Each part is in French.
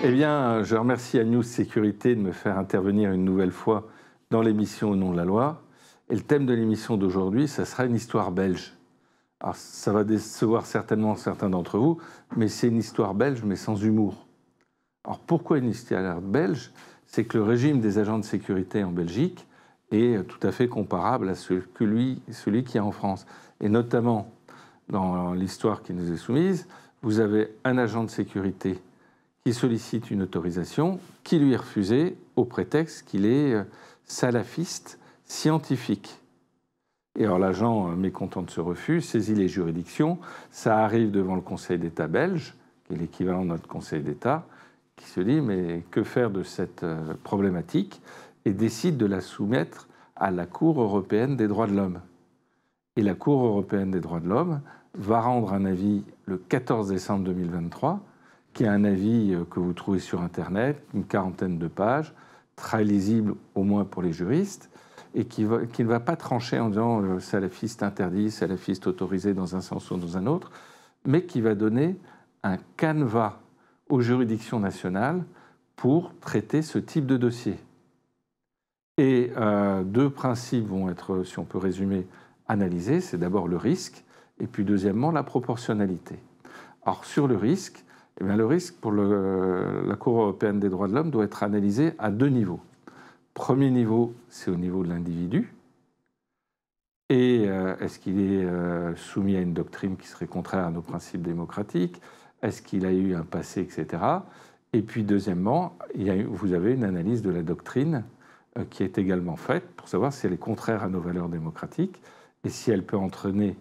Eh bien, je remercie News Sécurité de me faire intervenir une nouvelle fois dans l'émission Au nom de la loi. Et le thème de l'émission d'aujourd'hui, ça sera une histoire belge. Alors, ça va décevoir certainement certains d'entre vous, mais c'est une histoire belge, mais sans humour. Alors, pourquoi une histoire belge? C'est que le régime des agents de sécurité en Belgique est tout à fait comparable à celui qui est en France. Et notamment, dans l'histoire qui nous est soumise, vous avez un agent de sécurité qui sollicite une autorisation, qui lui est refusée au prétexte qu'il est salafiste scientifique. Et alors l'agent, mécontent de ce refus, saisit les juridictions. Ça arrive devant le Conseil d'État belge, qui est l'équivalent de notre Conseil d'État, qui se dit mais que faire de cette problématique, et décide de la soumettre à la Cour européenne des droits de l'homme. Et la Cour européenne des droits de l'homme va rendre un avis le 14 décembre 2023, qui est un avis que vous trouvez sur Internet, une quarantaine de pages, très lisible au moins pour les juristes, et qui ne va pas trancher en disant salafiste interdit, salafiste autorisé dans un sens ou dans un autre, mais qui va donner un canevas aux juridictions nationales pour traiter ce type de dossier. Et deux principes vont être, si on peut résumer, analysés. C'est d'abord le risque, et puis deuxièmement la proportionnalité. Alors sur le risque, eh bien, le risque pour la Cour européenne des droits de l'homme doit être analysé à deux niveaux. Premier niveau, c'est au niveau de l'individu. Et est-ce qu'il est soumis à une doctrine qui serait contraire à nos principes démocratiques? Est-ce qu'il a eu un passé, etc. Et puis deuxièmement, vous avez une analyse de la doctrine qui est également faite pour savoir si elle est contraire à nos valeurs démocratiques et si elle peut entraîner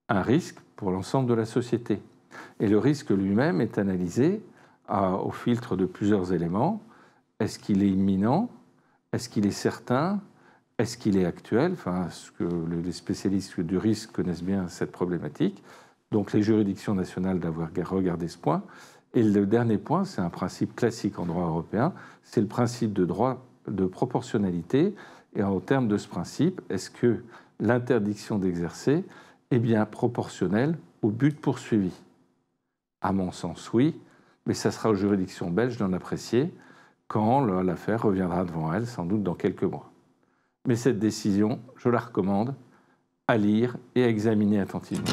un risque pour l'ensemble de la société. Et le risque lui-même est analysé au filtre de plusieurs éléments. Est-ce qu'il est imminent? Est-ce qu'il est certain? Est-ce qu'il est actuel? Enfin, ce que les spécialistes du risque connaissent bien cette problématique. Donc les juridictions nationales doivent regarder ce point. Et le dernier point, c'est un principe classique en droit européen, c'est le principe de droit de proportionnalité. Et en termes de ce principe, est-ce que l'interdiction d'exercer est bien proportionnelle au but poursuivi? À mon sens, oui, mais ça sera aux juridictions belges d'en apprécier quand l'affaire reviendra devant elles, sans doute dans quelques mois. Mais cette décision, je la recommande à lire et à examiner attentivement.